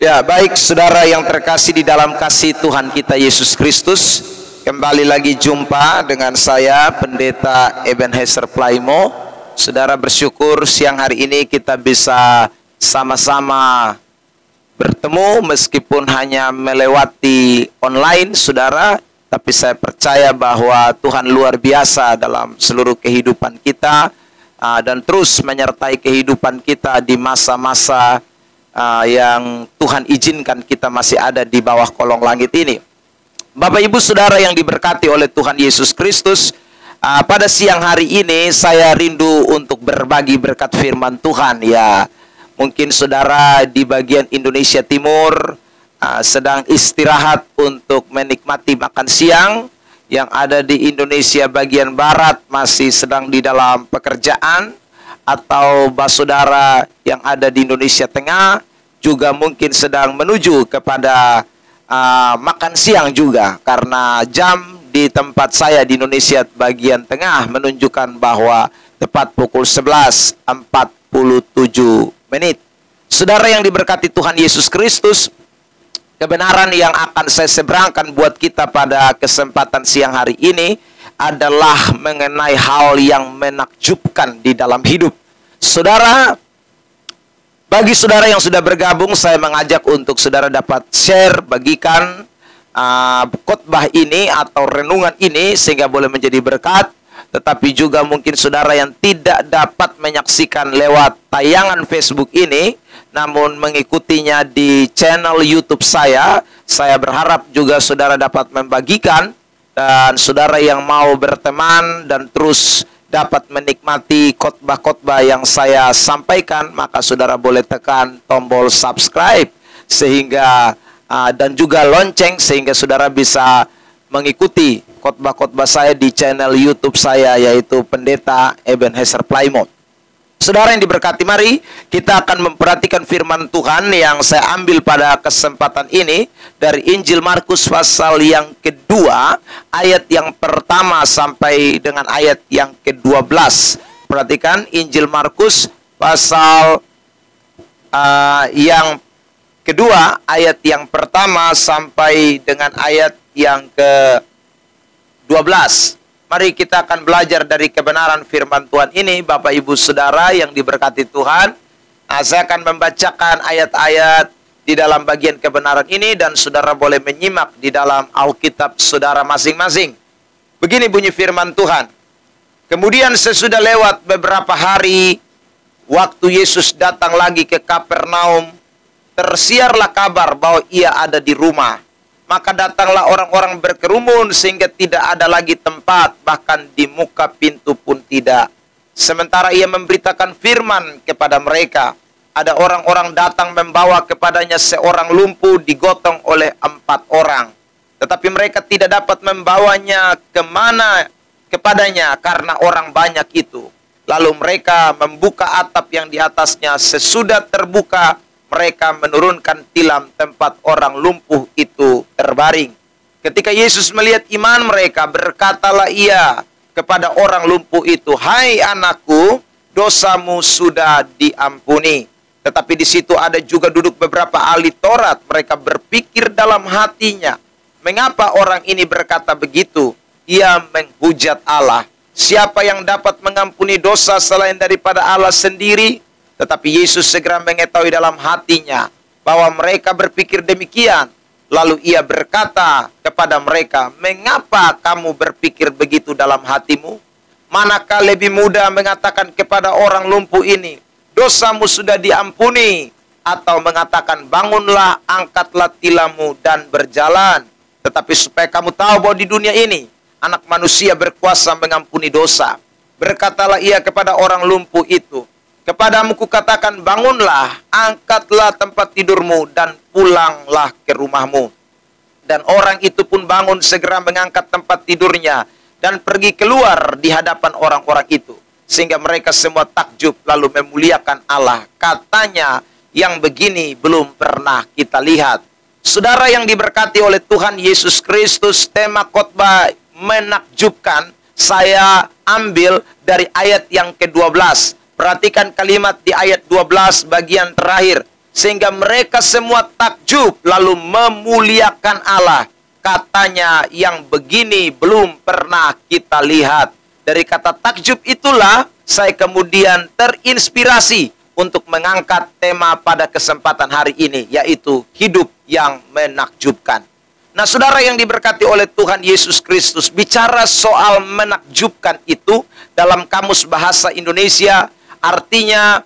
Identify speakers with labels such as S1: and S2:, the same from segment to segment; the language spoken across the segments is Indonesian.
S1: Ya, baik saudara yang terkasih di dalam kasih Tuhan kita Yesus Kristus, kembali lagi jumpa dengan saya Pendeta Ebenezer Plaimo. Saudara, bersyukur siang hari ini kita bisa sama-sama bertemu meskipun hanya melewati online, saudara, tapi saya percaya bahwa Tuhan luar biasa dalam seluruh kehidupan kita dan terus menyertai kehidupan kita di masa-masa yang Tuhan izinkan kita masih ada di bawah kolong langit ini. Bapak Ibu Saudara yang diberkati oleh Tuhan Yesus Kristus, pada siang hari ini saya rindu untuk berbagi berkat firman Tuhan. Ya, mungkin saudara di bagian Indonesia Timur sedang istirahat untuk menikmati makan siang, yang ada di Indonesia bagian Barat masih sedang di dalam pekerjaan, atau saudara yang ada di Indonesia Tengah juga mungkin sedang menuju kepada makan siang juga, karena jam di tempat saya di Indonesia bagian Tengah menunjukkan bahwa tepat pukul 11.47 menit. Saudara yang diberkati Tuhan Yesus Kristus, kebenaran yang akan saya seberangkan buat kita pada kesempatan siang hari ini adalah mengenai hal yang menakjubkan di dalam hidup. Saudara, bagi saudara yang sudah bergabung, saya mengajak untuk saudara dapat share, bagikan khotbah ini atau renungan ini sehingga boleh menjadi berkat. Tetapi juga mungkin saudara yang tidak dapat menyaksikan lewat tayangan Facebook ini, namun mengikutinya di channel YouTube saya berharap juga saudara dapat membagikan. Dan saudara yang mau berteman dan terus dapat menikmati khotbah-khotbah yang saya sampaikan, maka saudara boleh tekan tombol subscribe sehingga dan juga lonceng sehingga saudara bisa mengikuti khotbah-khotbah saya di channel YouTube saya, yaitu Pendeta Ebenezer Plaimo. Saudara yang diberkati, mari kita akan memperhatikan firman Tuhan yang saya ambil pada kesempatan ini dari Injil Markus pasal yang kedua, ayat yang pertama sampai dengan ayat yang ke-12. Perhatikan Injil Markus pasal yang kedua, ayat yang pertama sampai dengan ayat yang ke-12. Mari kita akan belajar dari kebenaran firman Tuhan ini, Bapak Ibu Saudara yang diberkati Tuhan. Saya akan membacakan ayat-ayat di dalam bagian kebenaran ini dan saudara boleh menyimak di dalam Alkitab saudara masing-masing. Begini bunyi firman Tuhan. Kemudian sesudah lewat beberapa hari, waktu Yesus datang lagi ke Kapernaum, tersiarlah kabar bahwa ia ada di rumah. Maka datanglah orang-orang berkerumun sehingga tidak ada lagi tempat, bahkan di muka pintu pun tidak. Sementara ia memberitakan firman kepada mereka, ada orang-orang datang membawa kepadanya seorang lumpuh digotong oleh 4 orang. Tetapi mereka tidak dapat membawanya kemana kepadanya karena orang banyak itu. Lalu mereka membuka atap yang di atasnya, sesudah terbuka mereka menurunkan tilam tempat orang lumpuh itu terbaring. Ketika Yesus melihat iman mereka, berkatalah ia kepada orang lumpuh itu, "Hai anakku, dosamu sudah diampuni." Tetapi di situ ada juga duduk beberapa ahli Taurat. Mereka berpikir dalam hatinya, "Mengapa orang ini berkata begitu? Ia menghujat Allah. Siapa yang dapat mengampuni dosa selain daripada Allah sendiri?" Tetapi Yesus segera mengetahui dalam hatinya bahwa mereka berpikir demikian. Lalu ia berkata kepada mereka, "Mengapa kamu berpikir begitu dalam hatimu? Manakah lebih mudah mengatakan kepada orang lumpuh ini, 'Dosamu sudah diampuni,' atau mengatakan, 'Bangunlah, angkatlah tilammu dan berjalan'? Tetapi supaya kamu tahu bahwa di dunia ini Anak Manusia berkuasa mengampuni dosa." Berkatalah ia kepada orang lumpuh itu, "Kepadamu kukatakan, bangunlah, angkatlah tempat tidurmu, dan pulanglah ke rumahmu." Dan orang itu pun bangun segera mengangkat tempat tidurnya, dan pergi keluar di hadapan orang-orang itu. Sehingga mereka semua takjub lalu memuliakan Allah. Katanya, "Yang begini belum pernah kita lihat." Saudara yang diberkati oleh Tuhan Yesus Kristus, tema khotbah menakjubkan saya ambil dari ayat yang ke-12. Perhatikan kalimat di ayat 12 bagian terakhir. sehingga mereka semua takjub lalu memuliakan Allah. Katanya, yang begini belum pernah kita lihat. Dari kata takjub itulah saya kemudian terinspirasi untuk mengangkat tema pada kesempatan hari ini, yaitu hidup yang menakjubkan. Nah, saudara yang diberkati oleh Tuhan Yesus Kristus, bicara soal menakjubkan itu dalam Kamus Bahasa Indonesia artinya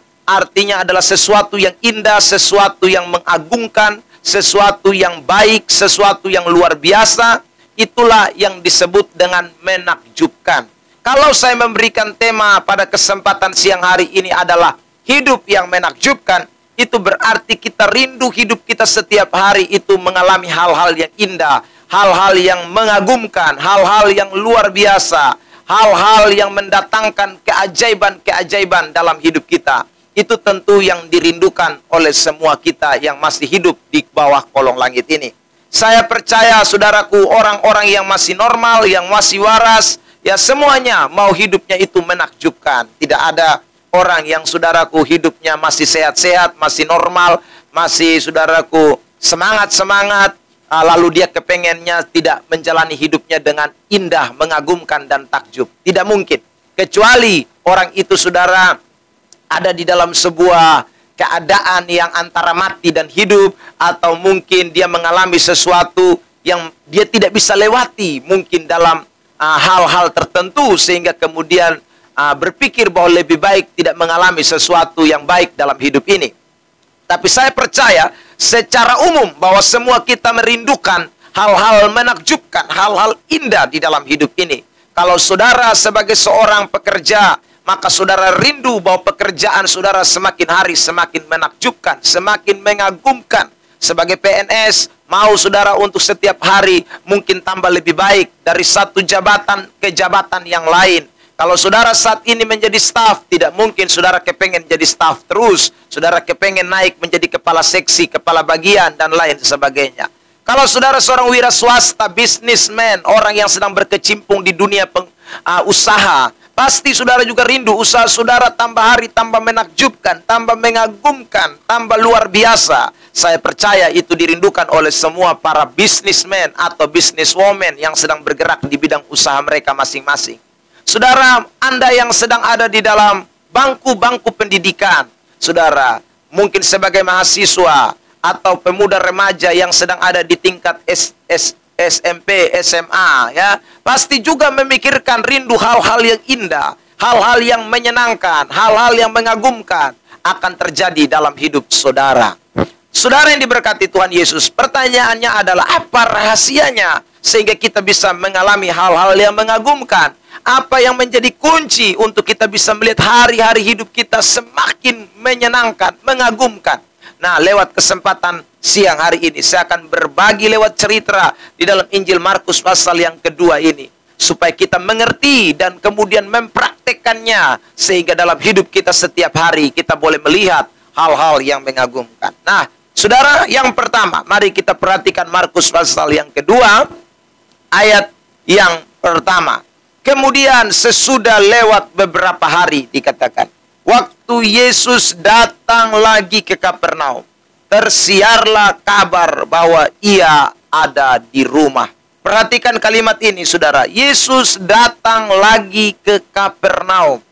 S1: adalah sesuatu yang indah, sesuatu yang mengagumkan, sesuatu yang baik, sesuatu yang luar biasa. Itulah yang disebut dengan menakjubkan. Kalau saya memberikan tema pada kesempatan siang hari ini adalah hidup yang menakjubkan, itu berarti kita rindu hidup kita setiap hari itu mengalami hal-hal yang indah, hal-hal yang mengagumkan, hal-hal yang luar biasa, hal-hal yang mendatangkan keajaiban-keajaiban dalam hidup kita. Itu tentu yang dirindukan oleh semua kita yang masih hidup di bawah kolong langit ini. Saya percaya, saudaraku, orang-orang yang masih normal, yang masih waras, ya semuanya mau hidupnya itu menakjubkan. Tidak ada orang yang, saudaraku, hidupnya masih sehat-sehat, masih normal, masih, saudaraku, semangat-semangat, lalu dia kepengennya tidak menjalani hidupnya dengan indah, mengagumkan, dan takjub. Tidak mungkin. Kecuali orang itu, saudara, ada di dalam sebuah keadaan yang antara mati dan hidup, atau mungkin dia mengalami sesuatu yang dia tidak bisa lewati, mungkin dalam hal-hal tertentu, sehingga kemudian berpikir bahwa lebih baik tidak mengalami sesuatu yang baik dalam hidup ini. Tapi saya percaya secara umum bahwa semua kita merindukan hal-hal menakjubkan, hal-hal indah di dalam hidup ini. Kalau saudara sebagai seorang pekerja, maka saudara rindu bahwa pekerjaan saudara semakin hari semakin menakjubkan, semakin mengagumkan. Sebagai PNS, mau saudara untuk setiap hari mungkin tambah lebih baik dari satu jabatan ke jabatan yang lain. Kalau saudara saat ini menjadi staf, tidak mungkin saudara kepengen jadi staf terus. Saudara kepengen naik menjadi kepala seksi, kepala bagian, dan lain sebagainya. Kalau saudara seorang wira swasta, bisnismen, orang yang sedang berkecimpung di dunia usaha, pasti saudara juga rindu usaha saudara tambah hari tambah menakjubkan, tambah mengagumkan, tambah luar biasa. Saya percaya itu dirindukan oleh semua para bisnismen atau bisniswoman yang sedang bergerak di bidang usaha mereka masing-masing. Saudara, Anda yang sedang ada di dalam bangku-bangku pendidikan, saudara, mungkin sebagai mahasiswa atau pemuda remaja yang sedang ada di tingkat SMP, SMA, ya, pasti juga memikirkan rindu hal-hal yang indah, hal-hal yang menyenangkan, hal-hal yang mengagumkan akan terjadi dalam hidup saudara. Saudara yang diberkati Tuhan Yesus, pertanyaannya adalah apa rahasianya sehingga kita bisa mengalami hal-hal yang mengagumkan? Apa yang menjadi kunci untuk kita bisa melihat hari-hari hidup kita semakin menyenangkan, mengagumkan? Nah, lewat kesempatan siang hari ini, saya akan berbagi lewat cerita di dalam Injil Markus pasal yang kedua ini, supaya kita mengerti dan kemudian mempraktekannya, sehingga dalam hidup kita setiap hari kita boleh melihat hal-hal yang mengagumkan. Nah, saudara, yang pertama, mari kita perhatikan Markus pasal yang kedua, ayat yang pertama. Kemudian sesudah lewat beberapa hari, dikatakan, waktu Yesus datang lagi ke Kapernaum, tersiarlah kabar bahwa ia ada di rumah. Perhatikan kalimat ini, saudara. Yesus datang lagi ke Kapernaum.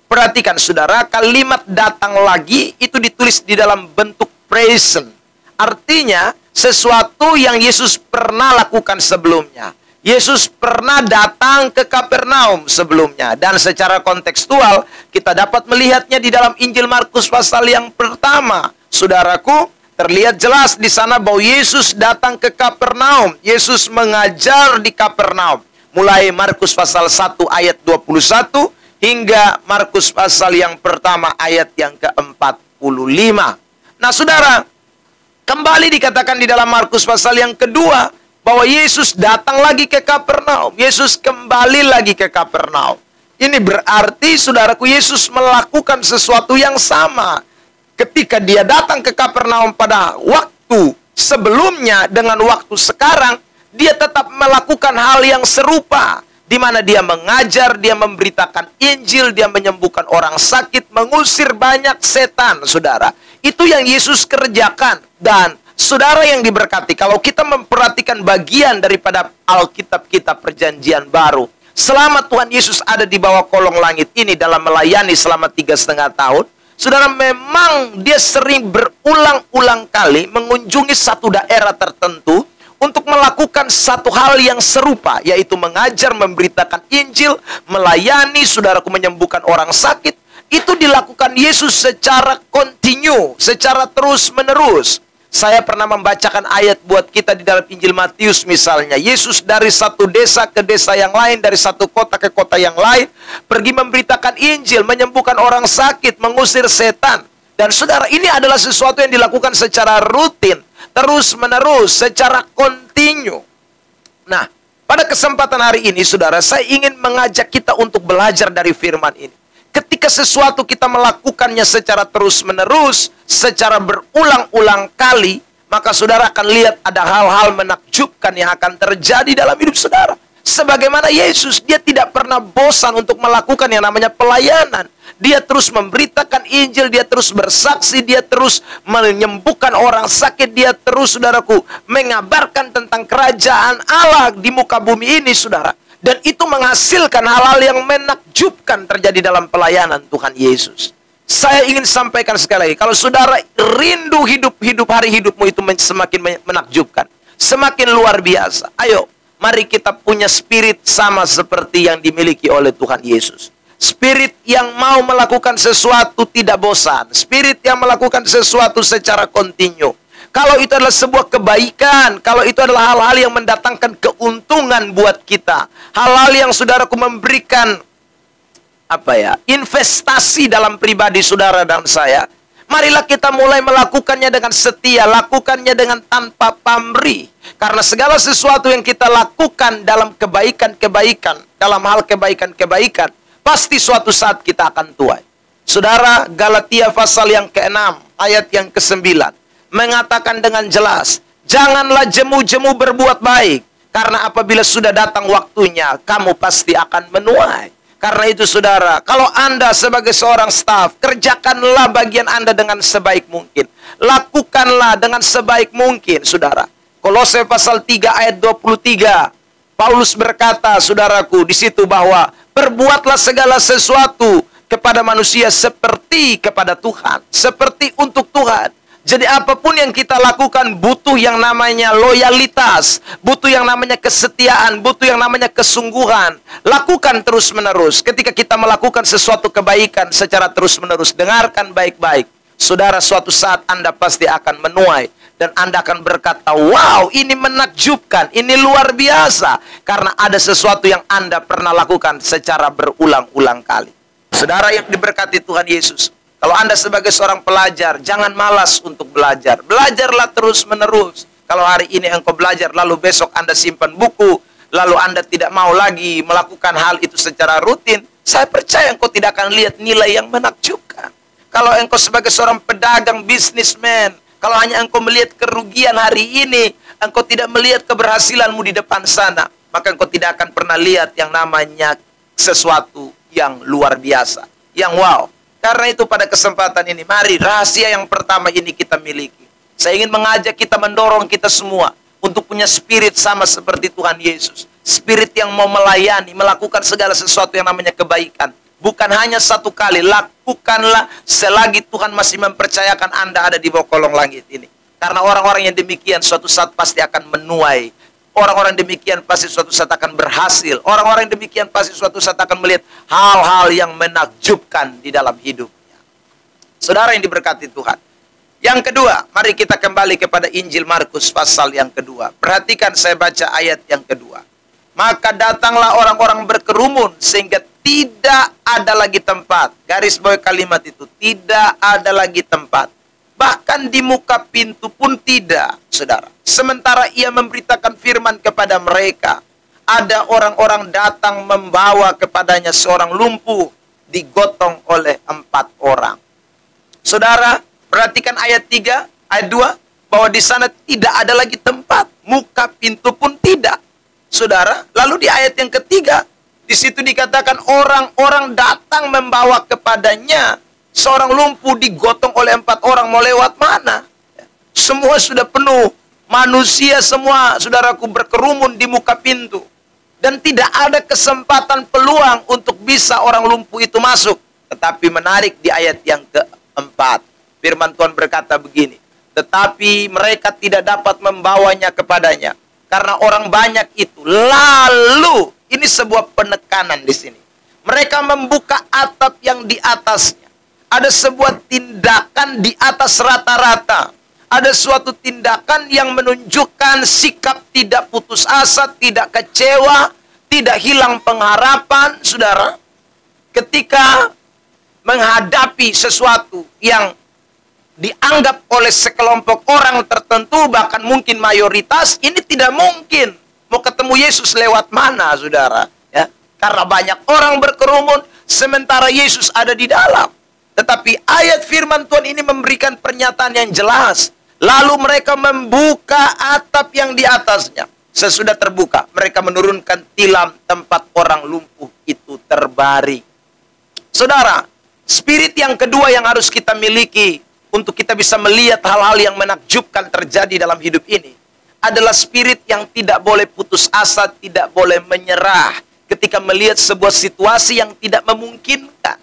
S1: Perhatikan, saudara, kalimat datang lagi itu ditulis di dalam bentuk present. Artinya, sesuatu yang Yesus pernah lakukan sebelumnya. Yesus pernah datang ke Kapernaum sebelumnya. Dan secara kontekstual, kita dapat melihatnya di dalam Injil Markus pasal yang pertama. Saudaraku, terlihat jelas di sana bahwa Yesus datang ke Kapernaum. Yesus mengajar di Kapernaum. Mulai Markus pasal 1 ayat 21 hingga Markus pasal yang pertama ayat yang ke-45. Nah, saudara, kembali dikatakan di dalam Markus pasal yang kedua bahwa Yesus datang lagi ke Kapernaum. Yesus kembali lagi ke Kapernaum. Ini berarti, saudaraku, Yesus melakukan sesuatu yang sama. Ketika dia datang ke Kapernaum pada waktu sebelumnya dengan waktu sekarang, dia tetap melakukan hal yang serupa. di mana dia mengajar, dia memberitakan Injil, dia menyembuhkan orang sakit, mengusir banyak setan, saudara. Itu yang Yesus kerjakan. Dan saudara yang diberkati, kalau kita memperhatikan bagian daripada Alkitab kita Perjanjian Baru, selama Tuhan Yesus ada di bawah kolong langit ini dalam melayani selama 3,5 tahun, saudara, memang dia sering berulang-ulang kali mengunjungi satu daerah tertentu untuk melakukan satu hal yang serupa, yaitu mengajar, memberitakan Injil, melayani, saudaraku, menyembuhkan orang sakit. Itu dilakukan Yesus secara kontinu, secara terus-menerus. Saya pernah membacakan ayat buat kita di dalam Injil Matius misalnya. Yesus dari satu desa ke desa yang lain, dari satu kota ke kota yang lain, pergi memberitakan Injil, menyembuhkan orang sakit, mengusir setan. Dan saudara, ini adalah sesuatu yang dilakukan secara rutin, terus-menerus, secara kontinu. Nah, pada kesempatan hari ini, saudara, saya ingin mengajak kita untuk belajar dari firman ini. Ketika sesuatu kita melakukannya secara terus-menerus, secara berulang-ulang kali, maka saudara akan lihat ada hal-hal menakjubkan yang akan terjadi dalam hidup saudara. Sebagaimana Yesus, dia tidak pernah bosan untuk melakukan yang namanya pelayanan. Dia terus memberitakan Injil, dia terus bersaksi, dia terus menyembuhkan orang sakit, dia terus, saudaraku, mengabarkan tentang kerajaan Allah di muka bumi ini, saudara. Dan itu menghasilkan hal-hal yang menakjubkan terjadi dalam pelayanan Tuhan Yesus. Saya ingin sampaikan sekali lagi, kalau saudara rindu hidup hari hidupmu itu semakin menakjubkan, semakin luar biasa. Ayo, mari kita punya spirit sama seperti yang dimiliki oleh Tuhan Yesus. Spirit yang mau melakukan sesuatu tidak bosan. Spirit yang melakukan sesuatu secara kontinu. Kalau itu adalah sebuah kebaikan, kalau itu adalah hal-hal yang mendatangkan keuntungan buat kita, hal-hal yang saudaraku memberikan investasi dalam pribadi saudara dan saya, marilah kita mulai melakukannya dengan setia, lakukannya dengan tanpa pamrih. Karena segala sesuatu yang kita lakukan dalam kebaikan-kebaikan, dalam hal kebaikan-kebaikan, pasti suatu saat kita akan tuai. Saudara, Galatia pasal yang ke-6, ayat yang ke-9, mengatakan dengan jelas, janganlah jemu-jemu berbuat baik, karena apabila sudah datang waktunya, kamu pasti akan menuai. Karena itu saudara, kalau Anda sebagai seorang staf, kerjakanlah bagian Anda dengan sebaik mungkin. Lakukanlah dengan sebaik mungkin, saudara. Kolose pasal 3 ayat 23, Paulus berkata, saudaraku, di situ bahwa berbuatlah segala sesuatu kepada manusia seperti kepada Tuhan, seperti untuk Tuhan. Jadi apapun yang kita lakukan butuh yang namanya loyalitas, butuh yang namanya kesetiaan, butuh yang namanya kesungguhan. Lakukan terus-menerus. Ketika kita melakukan sesuatu kebaikan secara terus-menerus, dengarkan baik-baik. Saudara, suatu saat Anda pasti akan menuai. Dan Anda akan berkata, wow, ini menakjubkan, ini luar biasa. Karena ada sesuatu yang Anda pernah lakukan secara berulang-ulang kali. Saudara yang diberkati Tuhan Yesus, kalau Anda sebagai seorang pelajar, jangan malas untuk belajar. Belajarlah terus-menerus. Kalau hari ini engkau belajar, lalu besok Anda simpan buku, lalu Anda tidak mau lagi melakukan hal itu secara rutin, saya percaya engkau tidak akan lihat nilai yang menakjubkan. Kalau engkau sebagai seorang pedagang, bisnismen, kalau hanya engkau melihat kerugian hari ini, engkau tidak melihat keberhasilanmu di depan sana, maka engkau tidak akan pernah lihat yang namanya sesuatu yang luar biasa, yang wow. Karena itu pada kesempatan ini, mari rahasia yang pertama ini kita miliki. Saya ingin mengajak kita, mendorong kita semua untuk punya spirit sama seperti Tuhan Yesus. Spirit yang mau melayani, melakukan segala sesuatu yang namanya kebaikan. Bukan hanya satu kali, lakukanlah selagi Tuhan masih mempercayakan Anda ada di bawah kolong langit ini. Karena orang-orang yang demikian suatu saat pasti akan menuai. Orang-orang demikian pasti suatu saat akan berhasil. Orang-orang demikian pasti suatu saat akan melihat hal-hal yang menakjubkan di dalam hidupnya. Saudara yang diberkati Tuhan. Yang kedua, mari kita kembali kepada Injil Markus pasal yang kedua. Perhatikan, saya baca ayat yang kedua. Maka datanglah orang-orang berkerumun sehingga tidak ada lagi tempat. Garis bawah kalimat itu, tidak ada lagi tempat. Bahkan di muka pintu pun tidak, saudara. Sementara ia memberitakan firman kepada mereka, ada orang-orang datang membawa kepadanya seorang lumpuh, digotong oleh 4 orang. Saudara, perhatikan ayat 3, ayat 2, bahwa di sana tidak ada lagi tempat. Muka pintu pun tidak. Saudara, lalu di ayat yang ketiga, Di situ dikatakan orang-orang datang membawa kepadanya seorang lumpuh digotong oleh 4 orang, mau lewat mana? Semua sudah penuh. Manusia semua, saudaraku, berkerumun di muka pintu. Dan tidak ada kesempatan peluang untuk bisa orang lumpuh itu masuk. Tetapi menarik di ayat yang keempat. Firman Tuhan berkata begini. Tetapi mereka tidak dapat membawanya kepadanya. Karena orang banyak itu. Lalu, ini sebuah penekanan di sini. Mereka membuka atap yang di atasnya. Ada sebuah tindakan di atas rata-rata. Ada suatu tindakan yang menunjukkan sikap tidak putus asa, tidak kecewa, tidak hilang pengharapan, saudara. Ketika menghadapi sesuatu yang dianggap oleh sekelompok orang tertentu, bahkan mungkin mayoritas, ini tidak mungkin. Mau ketemu Yesus lewat mana, saudara? Ya, karena banyak orang berkerumun, sementara Yesus ada di dalam. Tetapi ayat firman Tuhan ini memberikan pernyataan yang jelas. Lalu mereka membuka atap yang di atasnya. Sesudah terbuka, mereka menurunkan tilam tempat orang lumpuh itu terbaring. Saudara, spirit yang kedua yang harus kita miliki untuk kita bisa melihat hal-hal yang menakjubkan terjadi dalam hidup ini adalah spirit yang tidak boleh putus asa, tidak boleh menyerah ketika melihat sebuah situasi yang tidak memungkinkan.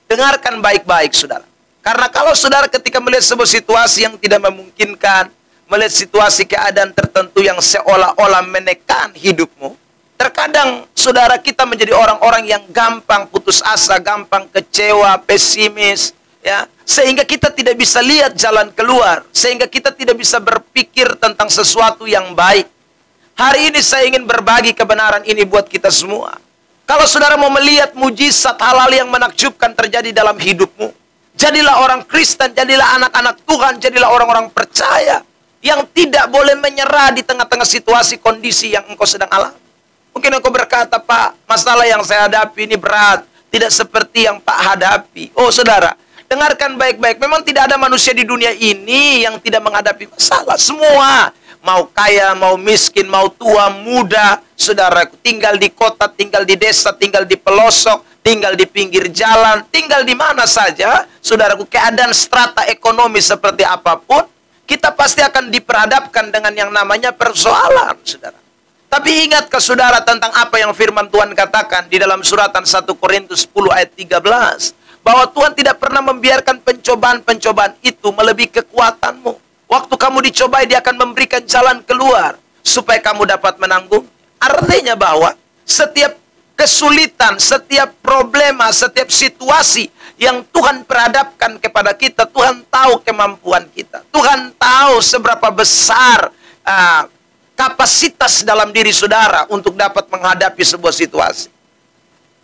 S1: Dengarkan baik-baik, saudara. Karena kalau saudara ketika melihat sebuah situasi yang tidak memungkinkan, melihat situasi keadaan tertentu yang seolah-olah menekan hidupmu, terkadang saudara kita menjadi orang-orang yang gampang putus asa, gampang kecewa, pesimis, ya, sehingga kita tidak bisa lihat jalan keluar, sehingga kita tidak bisa berpikir tentang sesuatu yang baik. Hari ini saya ingin berbagi kebenaran ini buat kita semua. Kalau saudara mau melihat mujizat hal-hal yang menakjubkan terjadi dalam hidupmu, jadilah orang Kristen, jadilah anak-anak Tuhan, jadilah orang-orang percaya yang tidak boleh menyerah di tengah-tengah situasi kondisi yang engkau sedang alami. Mungkin engkau berkata, Pak, masalah yang saya hadapi ini berat, tidak seperti yang Pak hadapi. Oh saudara, dengarkan baik-baik. Memang tidak ada manusia di dunia ini yang tidak menghadapi masalah. Semua, mau kaya, mau miskin, mau tua, muda, saudaraku, tinggal di kota, tinggal di desa, tinggal di pelosok, tinggal di pinggir jalan, tinggal di mana saja, saudaraku, keadaan strata ekonomi seperti apapun, kita pasti akan diperhadapkan dengan yang namanya persoalan, saudara. Tapi ingat ke saudara tentang apa yang firman Tuhan katakan di dalam suratan 1 Korintus 10 ayat 13, bahwa Tuhan tidak pernah membiarkan pencobaan-pencobaan itu melebihi kekuatanmu. Waktu kamu dicobai, Dia akan memberikan jalan keluar supaya kamu dapat menanggung. Artinya bahwa setiap kesulitan, setiap problema, setiap situasi yang Tuhan perhadapkan kepada kita, Tuhan tahu kemampuan kita. Tuhan tahu seberapa besar kapasitas dalam diri saudara untuk dapat menghadapi sebuah situasi.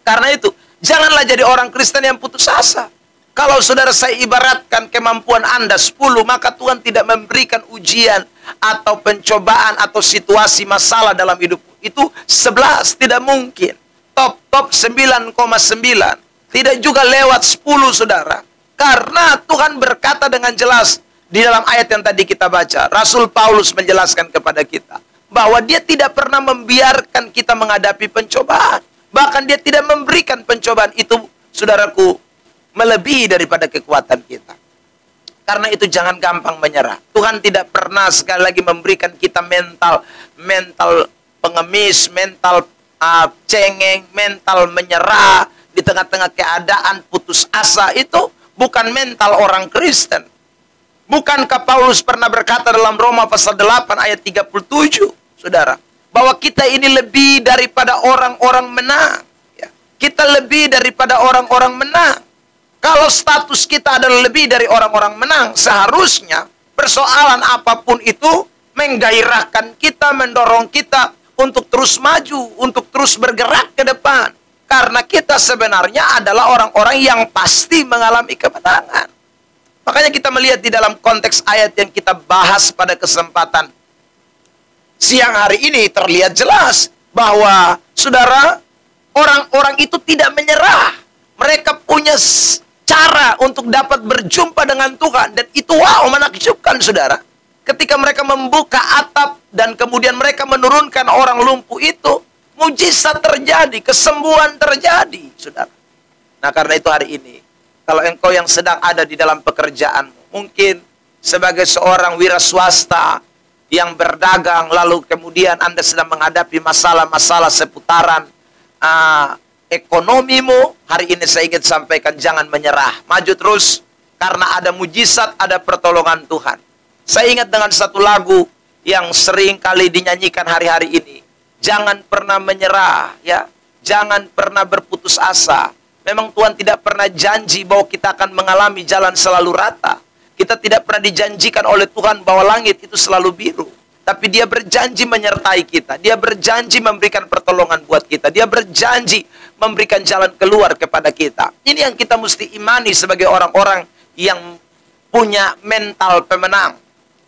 S1: Karena itu, janganlah jadi orang Kristen yang putus asa. Kalau saudara saya ibaratkan kemampuan Anda 10, maka Tuhan tidak memberikan ujian atau pencobaan atau situasi masalah dalam hidupmu. Itu 11, tidak mungkin. Top 9,9. Tidak juga lewat 10, saudara. Karena Tuhan berkata dengan jelas di dalam ayat yang tadi kita baca. Rasul Paulus menjelaskan kepada kita bahwa dia tidak pernah membiarkan kita menghadapi pencobaan. Bahkan dia tidak memberikan pencobaan itu, saudaraku, melebihi daripada kekuatan kita. Karena itu jangan gampang menyerah. Tuhan tidak pernah sekali lagi memberikan kita mental pengemis, mental cengeng, mental menyerah di tengah-tengah keadaan putus asa. Itu bukan mental orang Kristen. Bukankah Paulus pernah berkata dalam Roma pasal 8 ayat 37, saudara, bahwa kita ini lebih daripada orang-orang menang. Ya. Kita lebih daripada orang-orang menang. Kalau status kita adalah lebih dari orang-orang menang, seharusnya persoalan apapun itu menggairahkan kita, mendorong kita untuk terus maju, untuk terus bergerak ke depan. Karena kita sebenarnya adalah orang-orang yang pasti mengalami kemenangan. Makanya kita melihat di dalam konteks ayat yang kita bahas pada kesempatan siang hari ini terlihat jelas bahwa saudara, orang-orang itu tidak menyerah. Mereka punya cara untuk dapat berjumpa dengan Tuhan, dan itu wow, menakjubkan saudara. Ketika mereka membuka atap dan kemudian mereka menurunkan orang lumpuh itu, Mujizat terjadi, kesembuhan terjadi, saudara. Nah, karena itu hari ini, kalau engkau yang sedang ada di dalam pekerjaanmu, mungkin sebagai seorang wira swasta yang berdagang, lalu kemudian Anda sedang menghadapi masalah-masalah seputaran ekonomimu, hari ini saya ingin sampaikan, jangan menyerah. Maju terus, karena ada mujizat, ada pertolongan Tuhan. Saya ingat dengan satu lagu yang sering kali dinyanyikan hari-hari ini. Jangan pernah menyerah, ya. Jangan pernah berputus asa. Memang Tuhan tidak pernah janji bahwa kita akan mengalami jalan selalu rata. Kita tidak pernah dijanjikan oleh Tuhan bahwa langit itu selalu biru. Tapi Dia berjanji menyertai kita. Dia berjanji memberikan pertolongan buat kita. Dia berjanji memberikan jalan keluar kepada kita. Ini yang kita mesti imani sebagai orang-orang yang punya mental pemenang.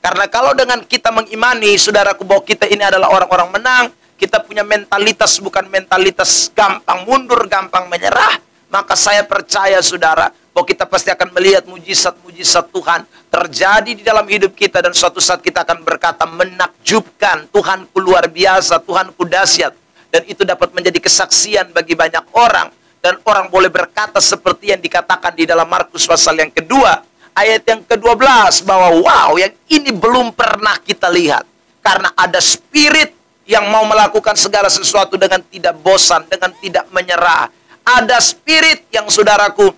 S1: Karena kalau dengan kita mengimani, saudaraku, bahwa kita ini adalah orang-orang menang, kita punya mentalitas, bukan mentalitas gampang mundur, gampang menyerah, maka saya percaya, saudara, bahwa kita pasti akan melihat mujizat-mujizat Tuhan terjadi di dalam hidup kita, dan suatu saat kita akan berkata, menakjubkan, Tuhanku luar biasa, Tuhanku dahsyat. Dan itu dapat menjadi kesaksian bagi banyak orang, dan orang boleh berkata seperti yang dikatakan di dalam Markus pasal yang kedua, ayat yang ke-12, bahwa wow, yang ini belum pernah kita lihat. Karena ada spirit yang mau melakukan segala sesuatu dengan tidak bosan, dengan tidak menyerah. Ada spirit yang saudaraku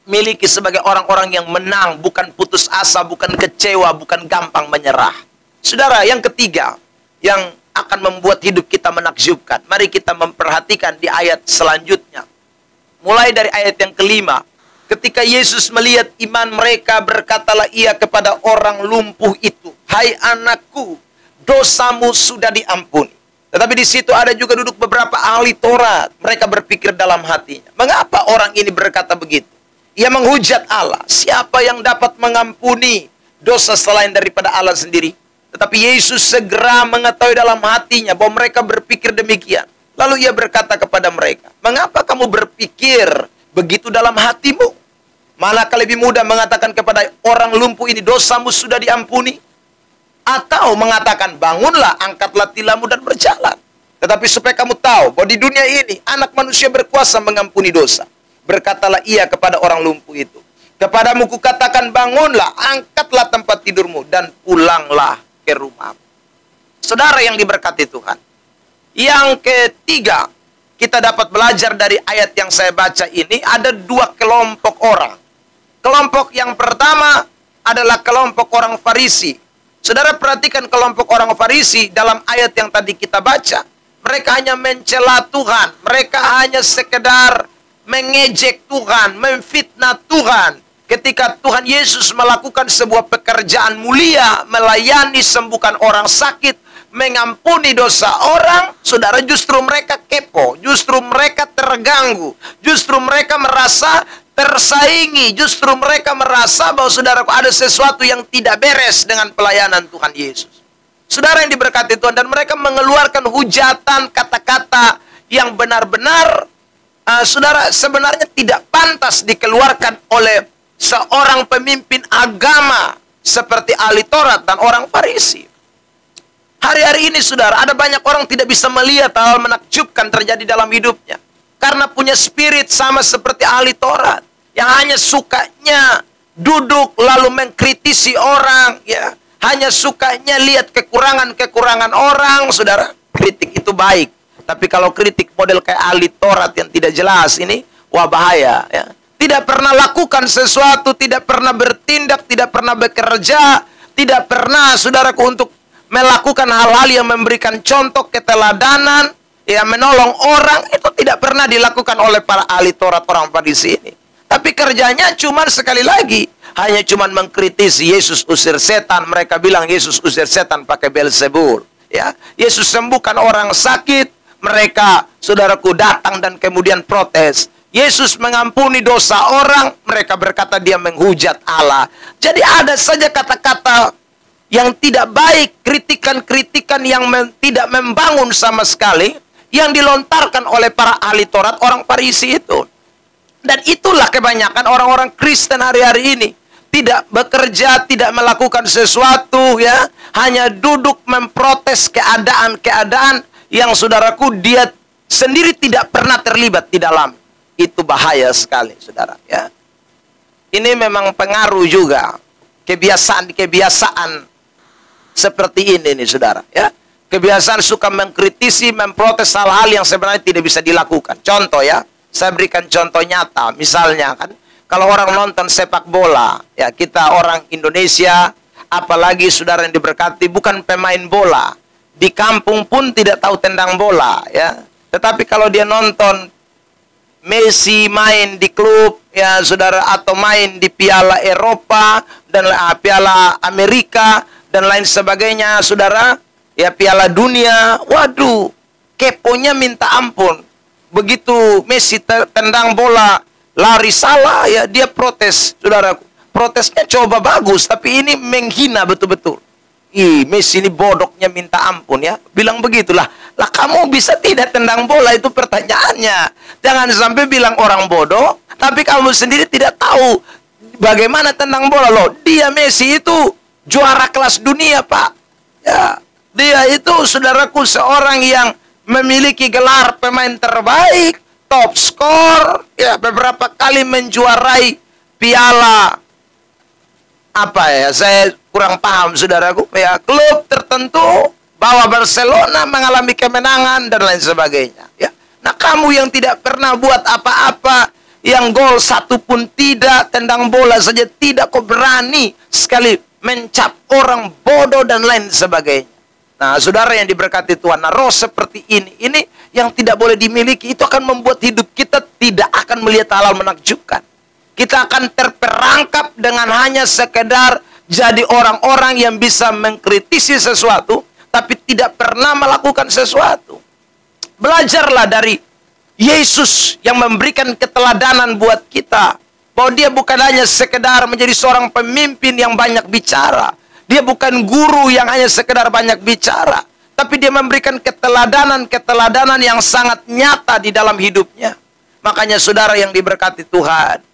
S1: miliki sebagai orang-orang yang menang, bukan putus asa, bukan kecewa, bukan gampang menyerah. Saudara, yang ketiga, yang akan membuat hidup kita menakjubkan. Mari kita memperhatikan di ayat selanjutnya. Mulai dari ayat yang kelima. Ketika Yesus melihat iman mereka, berkatalah Ia kepada orang lumpuh itu, hai anakku, dosamu sudah diampuni. Tetapi di situ ada juga duduk beberapa ahli Taurat. Mereka berpikir dalam hatinya, mengapa orang ini berkata begitu? Ia menghujat Allah. Siapa yang dapat mengampuni dosa selain daripada Allah sendiri? Tetapi Yesus segera mengetahui dalam hatinya bahwa mereka berpikir demikian. Lalu Ia berkata kepada mereka, mengapa kamu berpikir begitu dalam hatimu? Manakah lebih mudah mengatakan kepada orang lumpuh ini, dosamu sudah diampuni? Atau mengatakan, bangunlah, angkatlah tilammu dan berjalan. Tetapi supaya kamu tahu bahwa di dunia ini anak manusia berkuasa mengampuni dosa. Berkatalah Ia kepada orang lumpuh itu, kepadamu kukatakan, bangunlah, angkatlah tempat tidurmu dan pulanglah ke rumahmu. Saudara yang diberkati Tuhan, yang ketiga, kita dapat belajar dari ayat yang saya baca ini, ada dua kelompok orang. Kelompok yang pertama adalah kelompok orang Farisi. Saudara perhatikan kelompok orang Farisi dalam ayat yang tadi kita baca. Mereka hanya mencela Tuhan. Mereka hanya sekedar mengejek Tuhan, memfitnah Tuhan. Ketika Tuhan Yesus melakukan sebuah pekerjaan mulia, melayani, sembuhkan orang sakit, mengampuni dosa orang, saudara, justru mereka kepo, justru mereka terganggu, justru mereka merasa tersaingi, justru mereka merasa bahwa saudaraku ada sesuatu yang tidak beres dengan pelayanan Tuhan Yesus. Saudara yang diberkati Tuhan, dan mereka mengeluarkan hujatan, kata-kata yang benar-benar saudara sebenarnya tidak pantas dikeluarkan oleh seorang pemimpin agama seperti ahli Taurat dan orang Farisi. Hari-hari ini saudara, ada banyak orang tidak bisa melihat hal menakjubkan terjadi dalam hidupnya karena punya spirit sama seperti ahli Taurat yang hanya sukanya duduk lalu mengkritisi orang, ya, hanya sukanya lihat kekurangan-kekurangan orang. Saudara, kritik itu baik, tapi kalau kritik model kayak ahli Taurat yang tidak jelas ini, wah bahaya, ya. Tidak pernah lakukan sesuatu, tidak pernah bertindak, tidak pernah bekerja, tidak pernah saudaraku untuk melakukan hal-hal yang memberikan contoh keteladanan, yang menolong orang, itu tidak pernah dilakukan oleh para ahli Taurat orang Farisi ini. Tapi kerjanya cuman sekali lagi, hanya cuman mengkritisi Yesus usir setan. Mereka bilang Yesus usir setan pakai Beelzebul, ya. Yesus sembuhkan orang sakit, mereka saudaraku datang dan kemudian protes. Yesus mengampuni dosa orang, mereka berkata dia menghujat Allah. Jadi ada saja kata-kata yang tidak baik, kritikan-kritikan yang tidak membangun sama sekali, yang dilontarkan oleh para ahli Taurat orang Farisi itu. Dan itulah kebanyakan orang-orang Kristen hari-hari ini. Tidak bekerja, tidak melakukan sesuatu, ya, hanya duduk memprotes keadaan-keadaan yang saudaraku dia sendiri tidak pernah terlibat di dalam. Itu bahaya sekali, saudara. Ya. Ini memang pengaruh juga kebiasaan seperti ini nih, saudara. Ya. Kebiasaan suka mengkritisi, memprotes hal-hal yang sebenarnya tidak bisa dilakukan. Contoh ya, saya berikan contoh nyata. Misalnya kan, kalau orang nonton sepak bola, ya kita orang Indonesia, apalagi saudara yang diberkati, bukan pemain bola. Di kampung pun tidak tahu tendang bola, ya. Tetapi kalau dia nonton Messi main di klub, ya saudara, atau main di Piala Eropa dan Piala Amerika dan lain sebagainya, saudara, ya Piala Dunia, waduh, keponya minta ampun. Begitu Messi tendang bola, lari salah, ya dia protes, saudaraku. Protesnya coba bagus, tapi ini menghina betul-betul. Ih, Messi ini bodohnya minta ampun ya. Bilang begitulah. Lah kamu bisa tidak tendang bola, itu pertanyaannya. Jangan sampai bilang orang bodoh, tapi kamu sendiri tidak tahu bagaimana tendang bola loh. Dia Messi itu juara kelas dunia, Pak. Ya. Dia itu, saudaraku, seorang yang memiliki gelar pemain terbaik, top skor, ya beberapa kali menjuarai piala apa ya, saya kurang paham, saudaraku, ya klub tertentu, bawa Barcelona mengalami kemenangan dan lain sebagainya. Ya, nah kamu yang tidak pernah buat apa-apa, yang gol satu pun tidak, tendang bola saja tidak, kok berani sekali mencap orang bodoh dan lain sebagainya. Nah, saudara yang diberkati Tuhan, nah roh seperti ini yang tidak boleh dimiliki, itu akan membuat hidup kita tidak akan melihat hal-hal menakjubkan. Kita akan terperangkap dengan hanya sekedar jadi orang-orang yang bisa mengkritisi sesuatu, tapi tidak pernah melakukan sesuatu. Belajarlah dari Yesus yang memberikan keteladanan buat kita, bahwa dia bukan hanya sekedar menjadi seorang pemimpin yang banyak bicara. Dia bukan guru yang hanya sekedar banyak bicara, tapi dia memberikan keteladanan yang sangat nyata di dalam hidupnya. Makanya saudara yang diberkati Tuhan,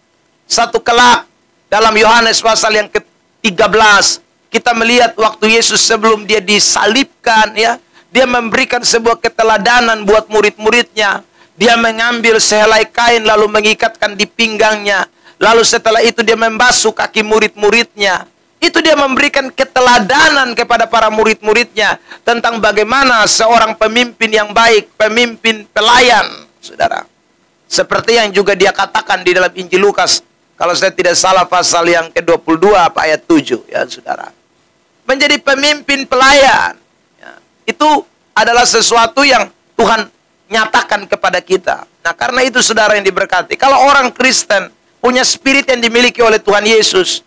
S1: satu kelak dalam Yohanes pasal yang ke-13, kita melihat waktu Yesus sebelum dia disalibkan, ya, dia memberikan sebuah keteladanan buat murid-muridnya. Dia mengambil sehelai kain lalu mengikatkan di pinggangnya. Lalu setelah itu dia membasuh kaki murid-muridnya. Itu dia memberikan keteladanan kepada para murid-muridnya tentang bagaimana seorang pemimpin yang baik, pemimpin pelayan, saudara. Seperti yang juga dia katakan di dalam Injil Lukas, kalau saya tidak salah pasal yang ke-22 ayat 7, ya saudara. Menjadi pemimpin pelayan, ya, itu adalah sesuatu yang Tuhan nyatakan kepada kita. Nah, karena itu saudara yang diberkati, kalau orang Kristen punya spirit yang dimiliki oleh Tuhan Yesus,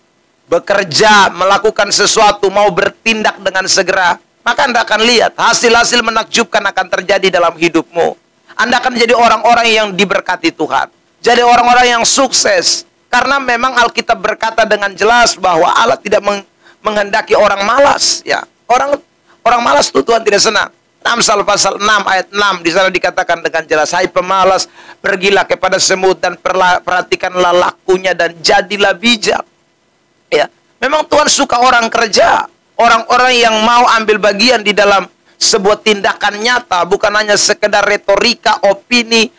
S1: bekerja, melakukan sesuatu, mau bertindak dengan segera, maka Anda akan lihat hasil-hasil menakjubkan akan terjadi dalam hidupmu. Anda akan menjadi orang-orang yang diberkati Tuhan, jadi orang-orang yang sukses. Karena memang Alkitab berkata dengan jelas bahwa Allah tidak menghendaki orang malas. Ya, orang malas itu Tuhan tidak senang. Amsal pasal 6 ayat 6 di sana dikatakan dengan jelas, hai pemalas, pergilah kepada semut dan perhatikanlah lakunya dan jadilah bijak. Ya, memang Tuhan suka orang kerja, orang-orang yang mau ambil bagian di dalam sebuah tindakan nyata, bukan hanya sekedar retorika, opini,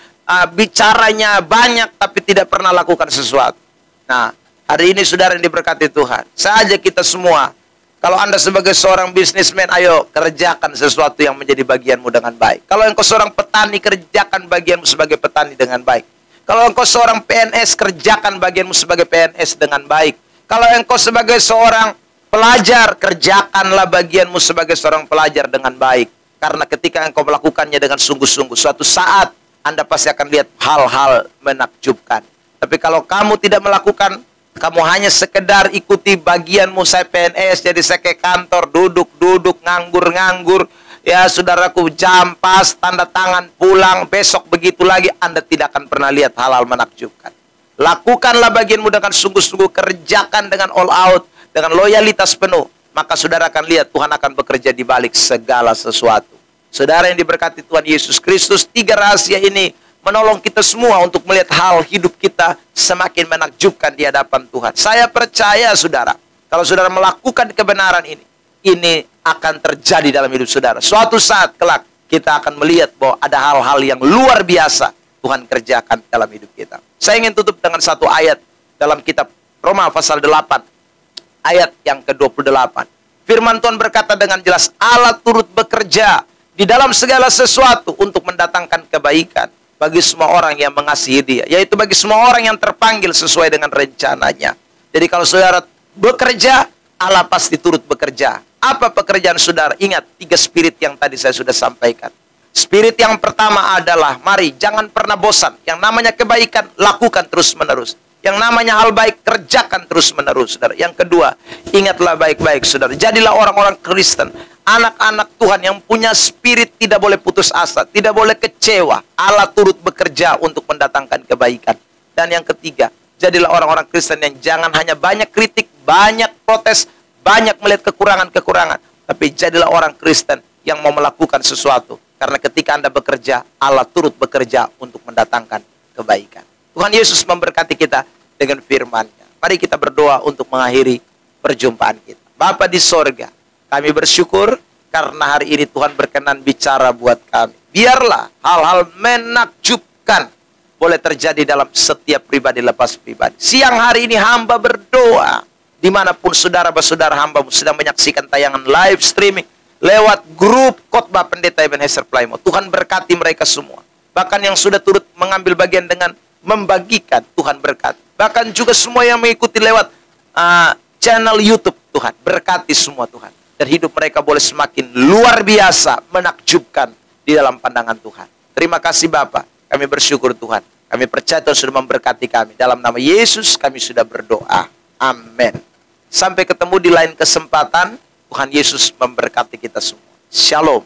S1: bicaranya banyak tapi tidak pernah lakukan sesuatu. Nah, hari ini saudara yang diberkati Tuhan, saya ajak kita semua, kalau Anda sebagai seorang bisnismen, ayo kerjakan sesuatu yang menjadi bagianmu dengan baik. Kalau engkau seorang petani, kerjakan bagianmu sebagai petani dengan baik. Kalau engkau seorang PNS, kerjakan bagianmu sebagai PNS dengan baik. Kalau engkau sebagai seorang pelajar, kerjakanlah bagianmu sebagai seorang pelajar dengan baik. Karena ketika engkau melakukannya dengan sungguh-sungguh, suatu saat Anda pasti akan lihat hal-hal menakjubkan. Tapi kalau kamu tidak melakukan, kamu hanya sekedar ikuti bagianmu, saya PNS, jadi saya ke kantor, duduk, nganggur, ya saudaraku, jam pas, tanda tangan, pulang, besok begitu lagi, Anda tidak akan pernah lihat hal-hal menakjubkan. Lakukanlah bagianmu dengan sungguh-sungguh, kerjakan dengan all out, dengan loyalitas penuh. Maka saudara akan lihat Tuhan akan bekerja di balik segala sesuatu. Saudara yang diberkati Tuhan Yesus Kristus, 3 rahasia ini menolong kita semua untuk melihat hal hidup kita semakin menakjubkan di hadapan Tuhan. Saya percaya saudara, kalau saudara melakukan kebenaran ini akan terjadi dalam hidup saudara. Suatu saat kelak, kita akan melihat bahwa ada hal-hal yang luar biasa Tuhan kerjakan dalam hidup kita. Saya ingin tutup dengan satu ayat dalam kitab Roma pasal 8, ayat yang ke-28. Firman Tuhan berkata dengan jelas, Allah turut bekerja di dalam segala sesuatu untuk mendatangkan kebaikan bagi semua orang yang mengasihi Dia, yaitu bagi semua orang yang terpanggil sesuai dengan rencananya. Jadi kalau saudara bekerja, Allah pasti turut bekerja. Apa pekerjaan saudara? Ingat 3 spirit yang tadi saya sudah sampaikan. Spirit yang pertama adalah, mari jangan pernah bosan. Yang namanya kebaikan, lakukan terus-menerus. Yang namanya hal baik, kerjakan terus-menerus, saudara. Yang kedua, ingatlah baik-baik, saudara. Jadilah orang-orang Kristen, anak-anak Tuhan yang punya spirit tidak boleh putus asa, tidak boleh kecewa. Allah turut bekerja untuk mendatangkan kebaikan. Dan yang ketiga, jadilah orang-orang Kristen yang jangan hanya banyak kritik, banyak protes, banyak melihat kekurangan-kekurangan, tapi jadilah orang Kristen yang mau melakukan sesuatu. Karena ketika Anda bekerja, Allah turut bekerja untuk mendatangkan kebaikan. Tuhan Yesus memberkati kita dengan firman-Nya. Mari kita berdoa untuk mengakhiri perjumpaan kita. Bapa di sorga, kami bersyukur karena hari ini Tuhan berkenan bicara buat kami. Biarlah hal-hal menakjubkan boleh terjadi dalam setiap pribadi lepas pribadi. Siang hari ini hamba berdoa, dimanapun saudara-saudara hamba sedang menyaksikan tayangan live streaming lewat grup khotbah pendeta Ebenezer Playmo. Tuhan berkati mereka semua. Bahkan yang sudah turut mengambil bagian dengan membagikan, Tuhan berkati. Bahkan juga semua yang mengikuti lewat channel YouTube, Tuhan berkati semua Tuhan. Dan hidup mereka boleh semakin luar biasa, menakjubkan di dalam pandangan Tuhan. Terima kasih Bapa, kami bersyukur Tuhan. Kami percaya Tuhan sudah memberkati kami. Dalam nama Yesus kami sudah berdoa. Amin. Sampai ketemu di lain kesempatan. Tuhan Yesus memberkati kita semua. Shalom.